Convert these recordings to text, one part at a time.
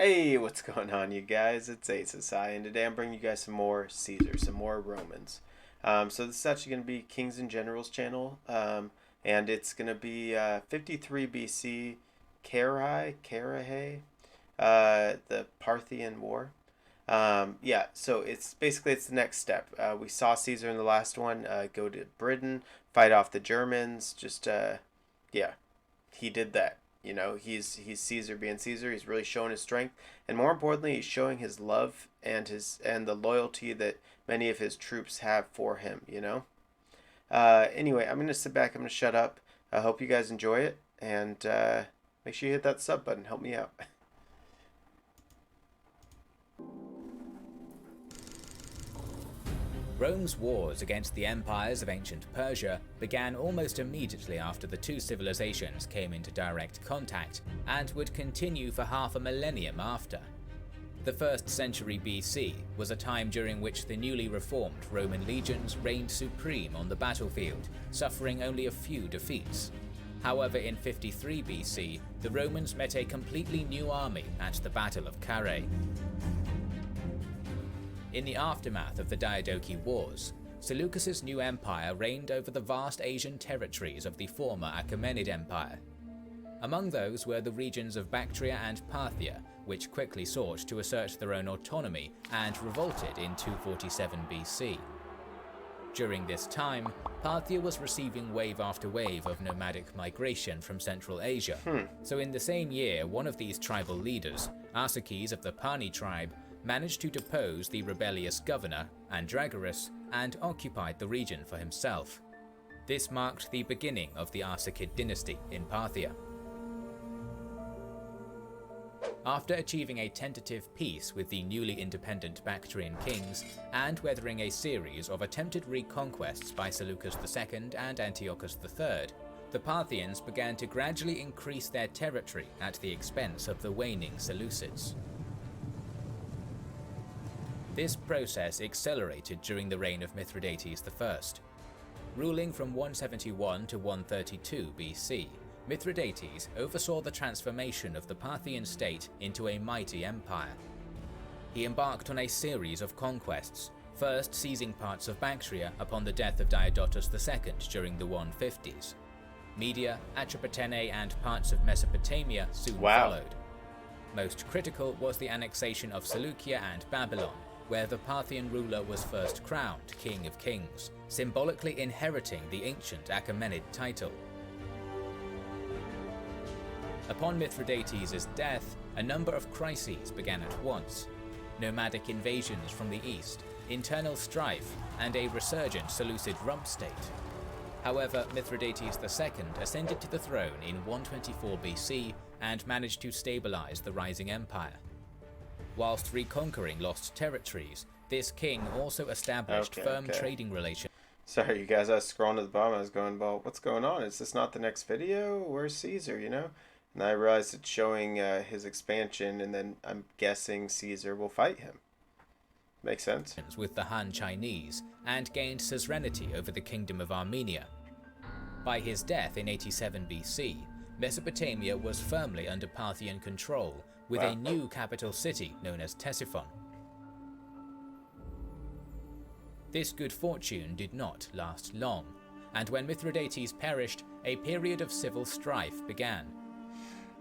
Hey, what's going on, you guys? It's ASI, and today I'm bringing you guys some more Caesar, some more Romans. So this is actually going to be Kings and Generals channel, and it's going to be 53 BC, Carrhae, the Parthian War. Yeah, so it's the next step. We saw Caesar in the last one go to Britain, fight off the Germans. Yeah, he did that. You know, he's Caesar being Caesar. He's really showing his strength, and more importantly, he's showing his love and the loyalty that many of his troops have for him. Anyway, I'm gonna sit back. I'm gonna shut up. I hope you guys enjoy it, and make sure you hit that sub button. Help me out. Rome's wars against the empires of ancient Persia began almost immediately after the two civilizations came into direct contact, and would continue for half a millennium after. The 1st century BC was a time during which the newly reformed Roman legions reigned supreme on the battlefield, suffering only a few defeats. However, in 53 BC, the Romans met a completely new army at the Battle of Carrhae. In the aftermath of the Diadochi Wars, Seleucus's new empire reigned over the vast Asian territories of the former Achaemenid Empire. Among those were the regions of Bactria and Parthia, which quickly sought to assert their own autonomy and revolted in 247 BC. During this time, Parthia was receiving wave after wave of nomadic migration from Central Asia. So in the same year, one of these tribal leaders, Arsaces of the Pani tribe, managed to depose the rebellious governor, Andragoras, and occupied the region for himself. This marked the beginning of the Arsacid dynasty in Parthia. After achieving a tentative peace with the newly independent Bactrian kings, and weathering a series of attempted reconquests by Seleucus II and Antiochus III, the Parthians began to gradually increase their territory at the expense of the waning Seleucids. This process accelerated during the reign of Mithridates I. Ruling from 171 to 132 BC, Mithridates oversaw the transformation of the Parthian state into a mighty empire. He embarked on a series of conquests, first seizing parts of Bactria upon the death of Diodotus II during the 150s. Media, Atropatene, and parts of Mesopotamia soon followed. Most critical was the annexation of Seleucia and Babylon, where the Parthian ruler was first crowned King of Kings, symbolically inheriting the ancient Achaemenid title. Upon Mithridates' death, a number of crises began at once: nomadic invasions from the east, internal strife, and a resurgent Seleucid rump state. However, Mithridates II ascended to the throne in 124 BC and managed to stabilize the rising empire. Whilst reconquering lost territories, this king also established firm trading relations. Sorry, you guys. I was scrolling to the bottom. I was going, "Well, what's going on? Is this not the next video? Where's Caesar?" And I realized it's showing his expansion, and then I'm guessing Caesar will fight him. Makes sense. With the Han Chinese and gained suzerainty over the kingdom of Armenia. By his death in 87 BC, Mesopotamia was firmly under Parthian control, with a new capital city known as Ctesiphon. This good fortune did not last long, and when Mithridates perished, a period of civil strife began.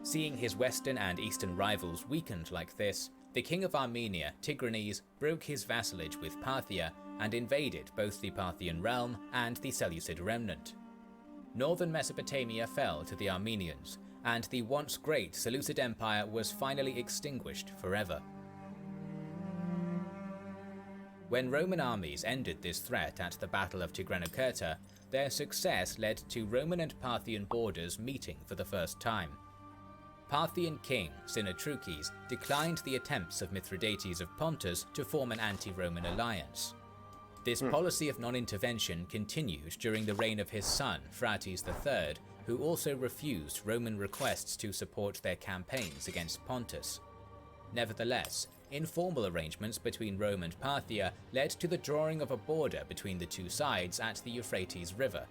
Seeing his western and eastern rivals weakened like this, the king of Armenia, Tigranes, broke his vassalage with Parthia and invaded both the Parthian realm and the Seleucid remnant. Northern Mesopotamia fell to the Armenians, and the once great Seleucid Empire was finally extinguished forever. When Roman armies ended this threat at the Battle of Tigranokerta, their success led to Roman and Parthian borders meeting for the first time. Parthian king Sinotruches declined the attempts of Mithridates of Pontus to form an anti-Roman alliance. This policy of non-intervention continued during the reign of his son, Phraates III, who also refused Roman requests to support their campaigns against Pontus. Nevertheless, informal arrangements between Rome and Parthia led to the drawing of a border between the two sides at the Euphrates River.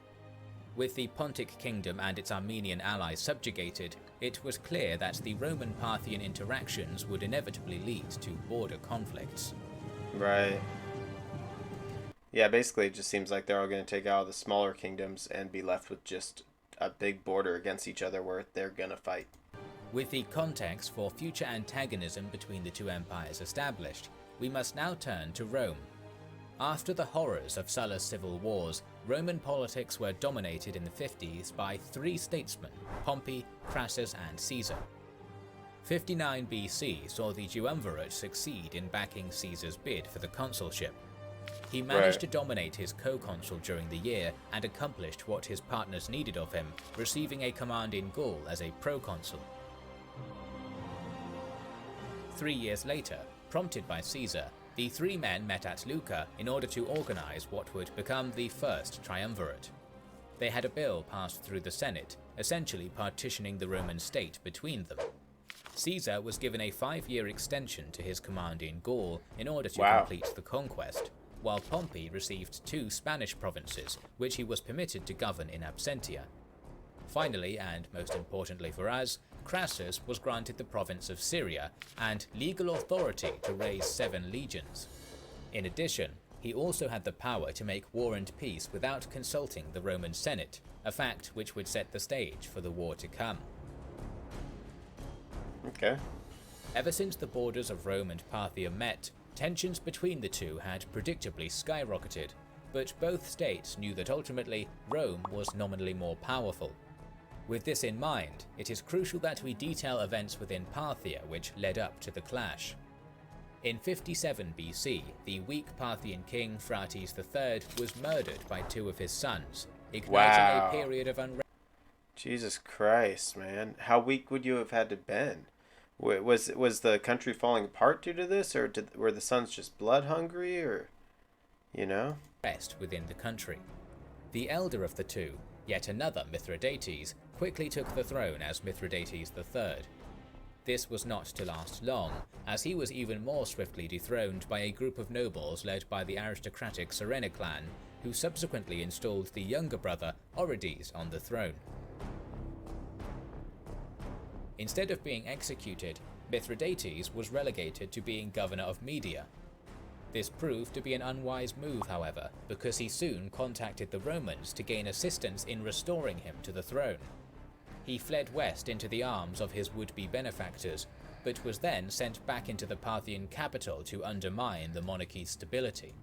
With the Pontic kingdom and its Armenian allies subjugated, it was clear that the Roman-Parthian interactions would inevitably lead to border conflicts. Right. Yeah, basically it just seems like they're all going to take out the smaller kingdoms and be left with just a big border against each other where they're going to fight. With the context for future antagonism between the two empires established, we must now turn to Rome. After the horrors of Sulla's civil wars, Roman politics were dominated in the 50s by three statesmen, Pompey, Crassus and Caesar. 59 BC saw the Triumvirate succeed in backing Caesar's bid for the consulship. He managed to dominate his co-consul during the year and accomplished what his partners needed of him, receiving a command in Gaul as a proconsul. 3 years later, prompted by Caesar, the three men met at Lucca in order to organize what would become the First Triumvirate. They had a bill passed through the Senate, essentially partitioning the Roman state between them. Caesar was given a 5-year extension to his command in Gaul in order to complete the conquest, while Pompey received 2 Spanish provinces, which he was permitted to govern in absentia. Finally, and most importantly for us, Crassus was granted the province of Syria and legal authority to raise 7 legions. In addition, he also had the power to make war and peace without consulting the Roman Senate, a fact which would set the stage for the war to come. Okay. Ever since the borders of Rome and Parthia met, tensions between the two had predictably skyrocketed, but both states knew that ultimately Rome was nominally more powerful. With this in mind, it is crucial that we detail events within Parthia which led up to the clash. In 57 BC, the weak Parthian king Phraates III was murdered by 2 of his sons, igniting a period of unrest. Jesus Christ, man. How weak would you have had to been? Was the country falling apart due to this, or were the sons just blood hungry, or, you know? Within the country. The elder of the two, yet another Mithridates, quickly took the throne as Mithridates III. This was not to last long, as he was even more swiftly dethroned by a group of nobles led by the aristocratic Serena clan, who subsequently installed the younger brother Orides on the throne. Instead of being executed, Mithridates was relegated to being governor of Media. This proved to be an unwise move, however, because he soon contacted the Romans to gain assistance in restoring him to the throne. He fled west into the arms of his would-be benefactors, but was then sent back into the Parthian capital to undermine the monarchy's stability.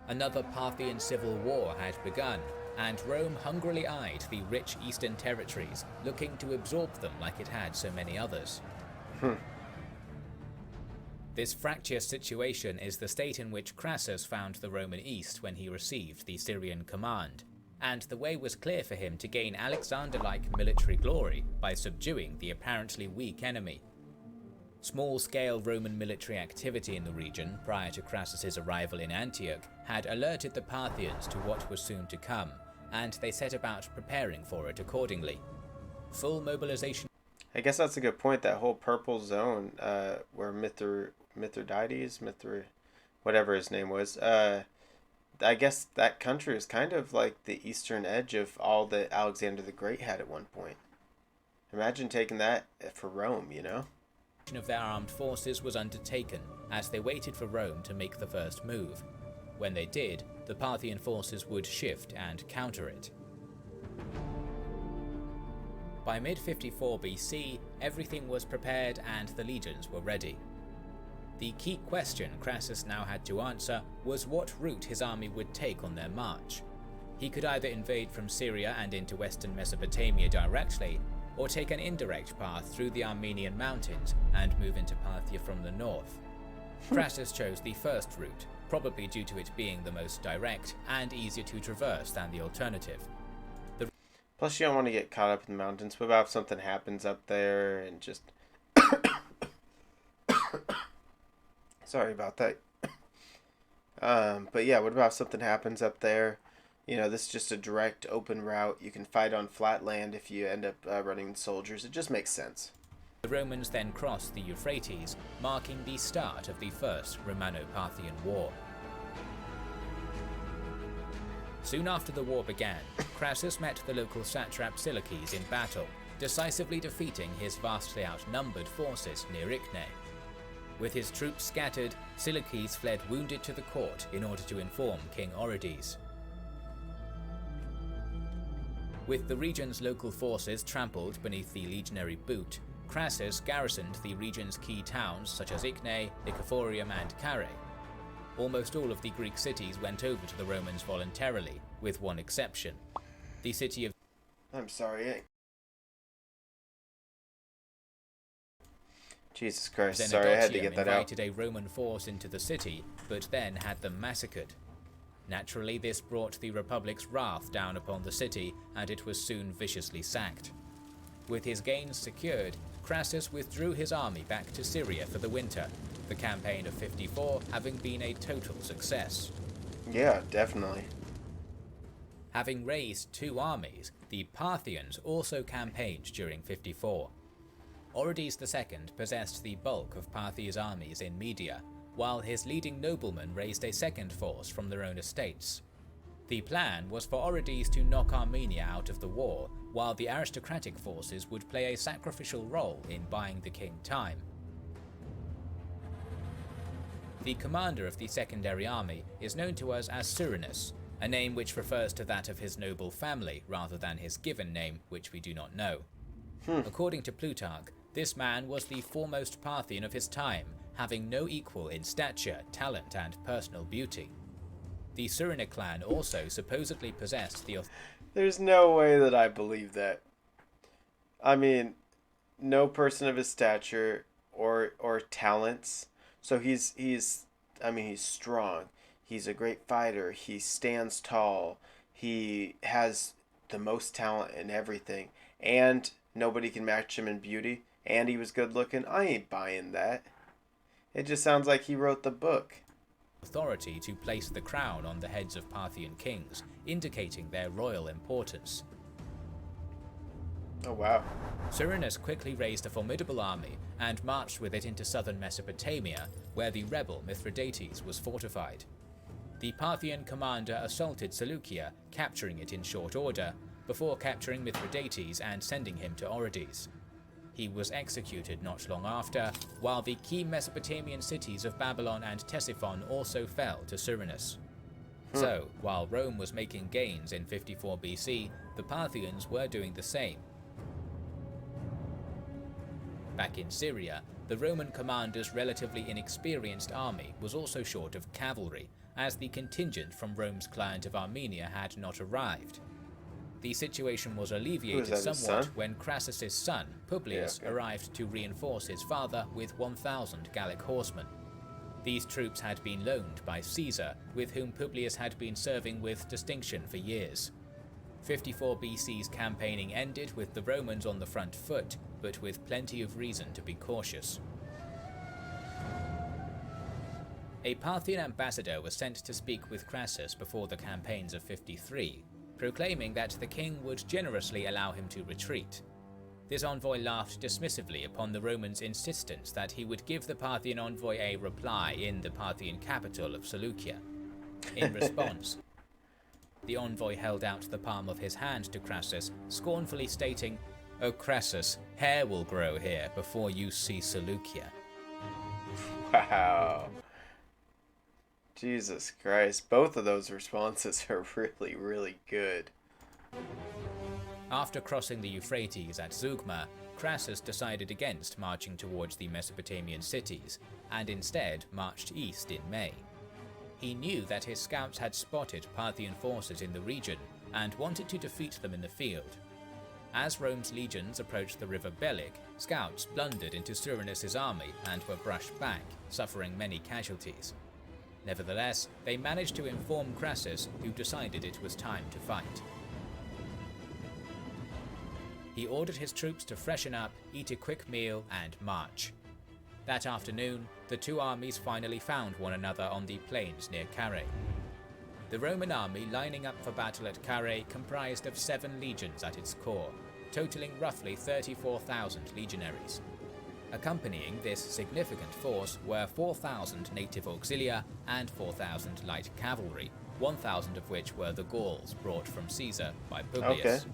Another Parthian civil war had begun, and Rome hungrily eyed the rich eastern territories, looking to absorb them like it had so many others. This fractious situation is the state in which Crassus found the Roman East when he received the Syrian command, and the way was clear for him to gain Alexander-like military glory by subduing the apparently weak enemy. Small-scale Roman military activity in the region prior to Crassus's arrival in Antioch had alerted the Parthians to what was soon to come, and they set about preparing for it accordingly. Full mobilization. I guess that's a good point. That whole purple zone, where Mithridates, whatever his name was, I guess that country is kind of like the eastern edge of all that Alexander the Great had at one point. Imagine taking that for Rome, you know? Of their armed forces was undertaken as they waited for Rome to make the first move. When they did, the Parthian forces would shift and counter it. By mid-54 BC, everything was prepared and the legions were ready. The key question Crassus now had to answer was what route his army would take on their march. He could either invade from Syria and into western Mesopotamia directly, or take an indirect path through the Armenian mountains and move into Parthia from the north. Crassus chose the first route, probably due to it being the most direct and easier to traverse than the alternative. Plus, you don't want to get caught up in the mountains. What about if something happens up there and just... Sorry about that. But yeah, what about if something happens up there? You know, this is just a direct, open route. You can fight on flat land if you end up running soldiers. It just makes sense. The Romans then crossed the Euphrates, marking the start of the First Romano-Parthian War. Soon after the war began, Crassus met the local satrap Seleucus in battle, decisively defeating his vastly outnumbered forces near Icne. With his troops scattered, Seleucus fled wounded to the court in order to inform King Orodes. With the region's local forces trampled beneath the legionary boot, Crassus garrisoned the region's key towns such as Icne, Nicephorium and Carrhae. Almost all of the Greek cities went over to the Romans voluntarily, with one exception. The city of... I'm sorry. Jesus Christ, sorry, I had to get that out. Invited a Roman force into the city, but then had them massacred. Naturally, this brought the Republic's wrath down upon the city, and it was soon viciously sacked. With his gains secured, Crassus withdrew his army back to Syria for the winter, the campaign of 54 having been a total success. Yeah, definitely. Having raised two armies, the Parthians also campaigned during 54. Orodes II possessed the bulk of Parthia's armies in Media, while his leading noblemen raised a second force from their own estates. The plan was for Orodes to knock Armenia out of the war, while the aristocratic forces would play a sacrificial role in buying the king time. The commander of the secondary army is known to us as Cyrenius, a name which refers to that of his noble family rather than his given name, which we do not know. According to Plutarch, this man was the foremost Parthian of his time, having no equal in stature, talent, and personal beauty. The Cyrenaic clan also supposedly possessed the... There's no way that I believe that. I mean, no person of his stature or talents. So he's strong. He's a great fighter. He stands tall. He has the most talent in everything. And nobody can match him in beauty. And he was good looking. I ain't buying that. It just sounds like he wrote the book. Authority to place the crown on the heads of Parthian kings, indicating their royal importance. Oh wow. Cyrenius quickly raised a formidable army and marched with it into southern Mesopotamia, where the rebel Mithridates was fortified. The Parthian commander assaulted Seleucia, capturing it in short order, before capturing Mithridates and sending him to Orodes. He was executed not long after, while the key Mesopotamian cities of Babylon and Ctesiphon also fell to Cyrenius. So, while Rome was making gains in 54 BC, the Parthians were doing the same. Back in Syria, the Roman commander's relatively inexperienced army was also short of cavalry, as the contingent from Rome's client of Armenia had not arrived. The situation was alleviated somewhat when Crassus's son, Publius, arrived to reinforce his father with 1,000 Gallic horsemen. These troops had been loaned by Caesar, with whom Publius had been serving with distinction for years. 54 BC's campaigning ended with the Romans on the front foot, but with plenty of reason to be cautious. A Parthian ambassador was sent to speak with Crassus before the campaigns of 53, proclaiming that the king would generously allow him to retreat. This envoy laughed dismissively upon the Romans' insistence that he would give the Parthian envoy a reply in the Parthian capital of Seleucia. In response, the envoy held out the palm of his hand to Crassus, scornfully stating, "O Crassus, hair will grow here before you see Seleucia." Wow. Jesus Christ. Both of those responses are really, really good. After crossing the Euphrates at Zeugma, Crassus decided against marching towards the Mesopotamian cities, and instead marched east in May. He knew that his scouts had spotted Parthian forces in the region, and wanted to defeat them in the field. As Rome's legions approached the river Bellic, scouts blundered into Cyrenius's army and were brushed back, suffering many casualties. Nevertheless, they managed to inform Crassus, who decided it was time to fight. He ordered his troops to freshen up, eat a quick meal, and march. That afternoon, the two armies finally found one another on the plains near Carrhae. The Roman army lining up for battle at Carrhae comprised of 7 legions at its core, totaling roughly 34,000 legionaries. Accompanying this significant force were 4,000 native auxilia and 4,000 light cavalry, 1,000 of which were the Gauls brought from Caesar by Okay. Publius.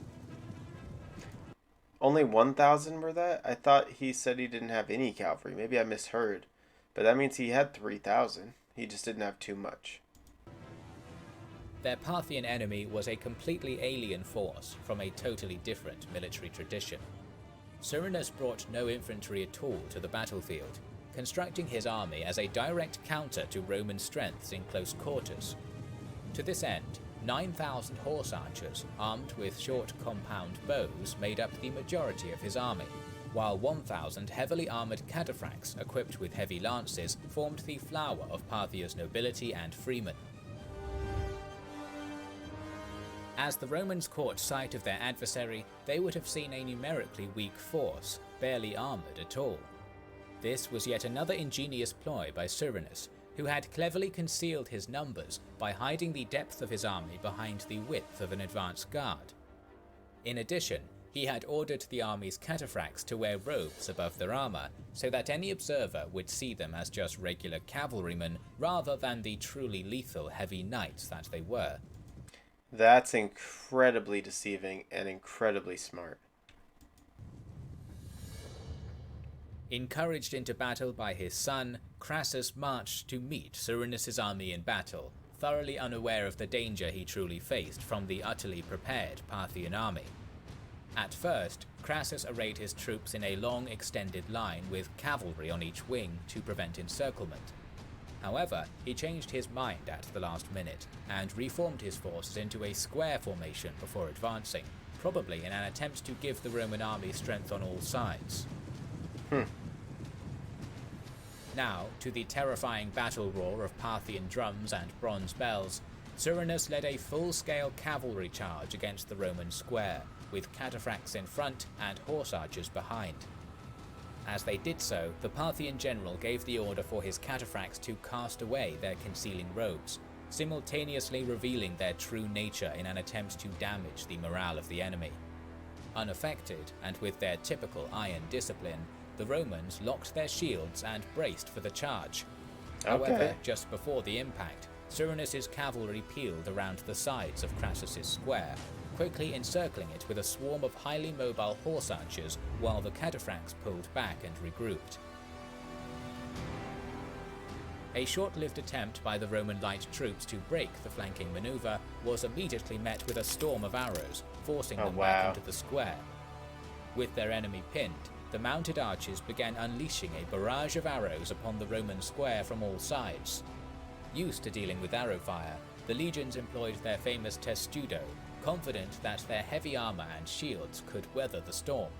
Only 1,000 were that? I thought he said he didn't have any cavalry. Maybe I misheard. But that means he had 3,000. He just didn't have too much. Their Parthian enemy was a completely alien force from a totally different military tradition. Cyrenius brought no infantry at all to the battlefield, constructing his army as a direct counter to Roman strengths in close quarters. To this end, 9,000 horse archers armed with short compound bows made up the majority of his army, while 1,000 heavily armoured cataphracts equipped with heavy lances formed the flower of Parthia's nobility and freemen. As the Romans caught sight of their adversary, they would have seen a numerically weak force, barely armoured at all. This was yet another ingenious ploy by Cyrenius, who had cleverly concealed his numbers by hiding the depth of his army behind the width of an advance guard. In addition, he had ordered the army's cataphracts to wear robes above their armour, so that any observer would see them as just regular cavalrymen rather than the truly lethal heavy knights that they were. That's incredibly deceiving and incredibly smart. Encouraged into battle by his son, Crassus marched to meet Cyrenius' army in battle, thoroughly unaware of the danger he truly faced from the utterly prepared Parthian army. At first, Crassus arrayed his troops in a long extended line with cavalry on each wing to prevent encirclement. However, he changed his mind at the last minute and reformed his forces into a square formation before advancing, probably in an attempt to give the Roman army strength on all sides. Now, to the terrifying battle roar of Parthian drums and bronze bells, Cyrenius led a full-scale cavalry charge against the Roman square, with cataphracts in front and horse archers behind. As they did so, the Parthian general gave the order for his cataphracts to cast away their concealing robes, simultaneously revealing their true nature in an attempt to damage the morale of the enemy. Unaffected, and with their typical iron discipline, the Romans locked their shields and braced for the charge. However, just before the impact, Cyrenius' cavalry peeled around the sides of Crassus' square, quickly encircling it with a swarm of highly mobile horse archers while the cataphracts pulled back and regrouped. A short-lived attempt by the Roman light troops to break the flanking maneuver was immediately met with a storm of arrows, forcing them back into the square. With their enemy pinned, the mounted archers began unleashing a barrage of arrows upon the Roman square from all sides. Used to dealing with arrow fire, the legions employed their famous testudo, confident that their heavy armour and shields could weather the storm.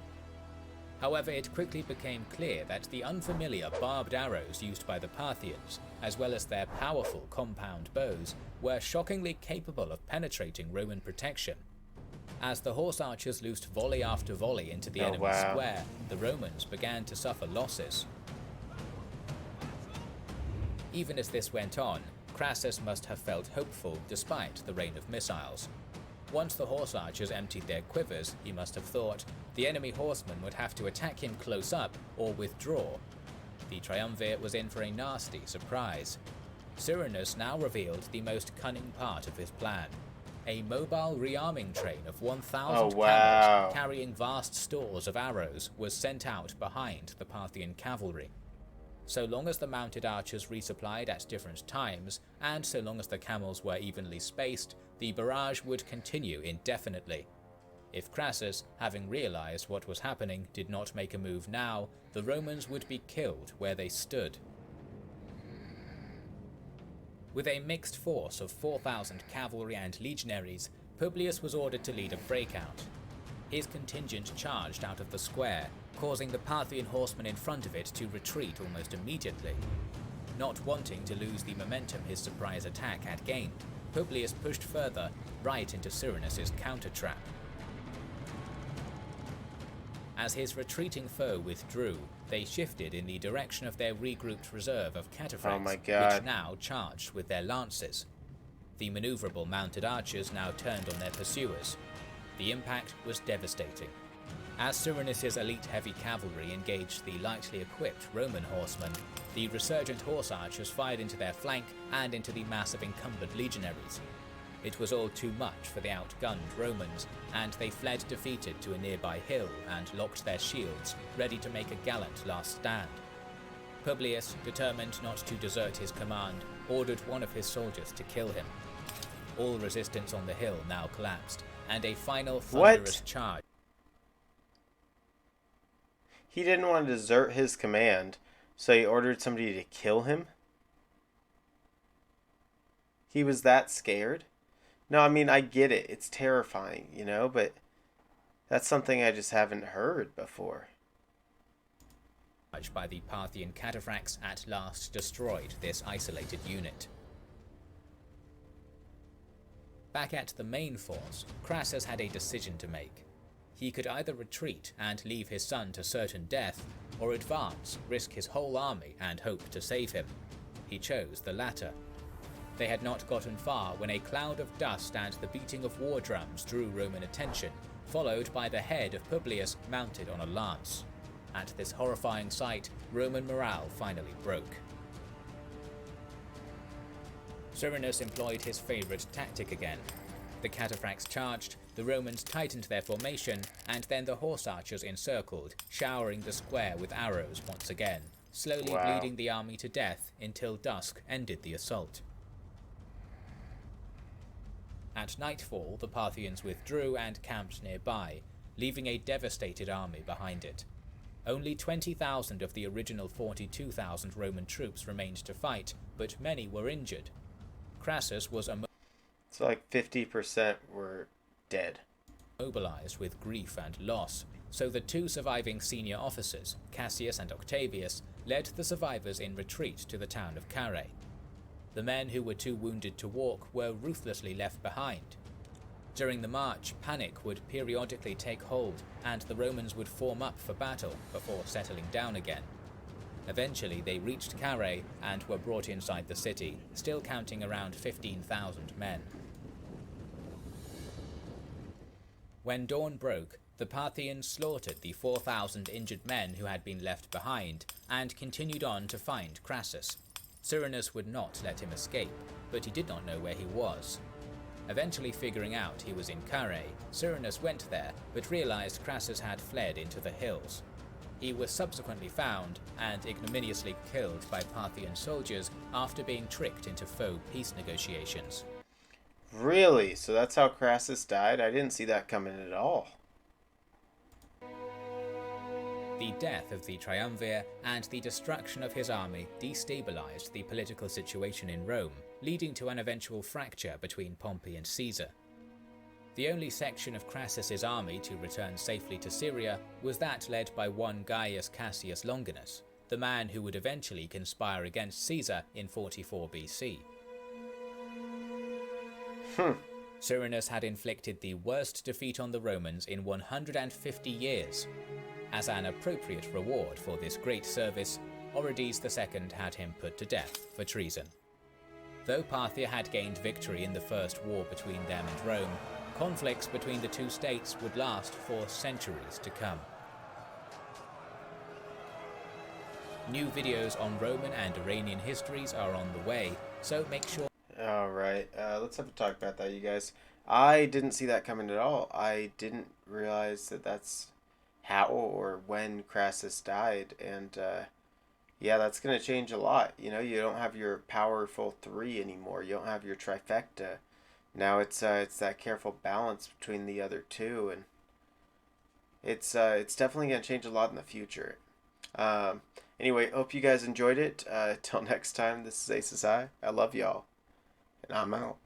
However, it quickly became clear that the unfamiliar barbed arrows used by the Parthians, as well as their powerful compound bows, were shockingly capable of penetrating Roman protection. As the horse archers loosed volley after volley into the enemy's square, the Romans began to suffer losses. Even as this went on, Crassus must have felt hopeful despite the rain of missiles. Once the horse archers emptied their quivers, he must have thought, the enemy horsemen would have to attack him close up or withdraw. The triumvirate was in for a nasty surprise. Cyrenius now revealed the most cunning part of his plan. A mobile rearming train of 1,000 camels carrying vast stores of arrows was sent out behind the Parthian cavalry. So long as the mounted archers resupplied at different times, and so long as the camels were evenly spaced, the barrage would continue indefinitely. If Crassus, having realized what was happening, did not make a move now, the Romans would be killed where they stood. With a mixed force of 4,000 cavalry and legionaries, Publius was ordered to lead a breakout. His contingent charged out of the square, causing the Parthian horsemen in front of it to retreat almost immediately. Not wanting to lose the momentum his surprise attack had gained, Publius pushed further, right into Cyrenius' counter-trap. As his retreating foe withdrew, they shifted in the direction of their regrouped reserve of cataphracts, which now charged with their lances. The maneuverable mounted archers now turned on their pursuers. The impact was devastating. As Cyrenius' elite heavy cavalry engaged the lightly equipped Roman horsemen, the resurgent horse archers fired into their flank and into the mass of encumbered legionaries. It was all too much for the outgunned Romans, and they fled defeated to a nearby hill and locked their shields, ready to make a gallant last stand. Publius, determined not to desert his command, ordered one of his soldiers to kill him. All resistance on the hill now collapsed, and a final thunderous charge. He didn't want to desert his command, so he ordered somebody to kill him? He was that scared? No, I mean, I get it. It's terrifying, you know, but that's something I just haven't heard before. By the Parthian cataphracts at last destroyed this isolated unit. Back at the main force, Crassus had a decision to make. He could either retreat and leave his son to certain death, or advance, risk his whole army and hope to save him. He chose the latter. They had not gotten far when a cloud of dust and the beating of war drums drew Roman attention, followed by the head of Publius mounted on a lance. At this horrifying sight, Roman morale finally broke. Cyrenius employed his favourite tactic again. The cataphracts charged, the Romans tightened their formation, and then the horse archers encircled, showering the square with arrows once again, slowly bleeding the army to death until dusk ended the assault. At nightfall, the Parthians withdrew and camped nearby, leaving a devastated army behind it. Only 20,000 of the original 42,000 Roman troops remained to fight, but many were injured. Crassus was So like 50% were dead. mobilized with grief and loss, so the two surviving senior officers, Cassius and Octavius, led the survivors in retreat to the town of Carrhae. The men who were too wounded to walk were ruthlessly left behind. During the march, panic would periodically take hold, and the Romans would form up for battle before settling down again. Eventually they reached Carrhae and were brought inside the city, still counting around 15,000 men. When dawn broke, the Parthians slaughtered the 4,000 injured men who had been left behind, and continued on to find Crassus. Cyrenius would not let him escape, but he did not know where he was. Eventually figuring out he was in Carrhae, Cyrenius went there, but realized Crassus had fled into the hills. He was subsequently found and ignominiously killed by Parthian soldiers after being tricked into faux peace negotiations. Really? So that's how Crassus died? I didn't see that coming at all. The death of the Triumvir and the destruction of his army destabilized the political situation in Rome, leading to an eventual fracture between Pompey and Caesar. The only section of Crassus's army to return safely to Syria was that led by one Gaius Cassius Longinus, the man who would eventually conspire against Caesar in 44 BC. Cyrenius had inflicted the worst defeat on the Romans in 150 years. As an appropriate reward for this great service, Orodes II had him put to death for treason. Though Parthia had gained victory in the first war between them and Rome, conflicts between the two states would last for centuries to come. New videos on Roman and Iranian histories are on the way, so make sure. Alright, let's have a talk about that, you guys. I didn't see that coming at all. I didn't realize that that's how or when Crassus died, and yeah, that's going to change a lot. You know, you don't have your powerful three anymore. You don't have your trifecta. Now it's that careful balance between the other two, and it's definitely going to change a lot in the future. Anyway, hope you guys enjoyed it. Till next time, this is Aces I love y'all, and I'm out.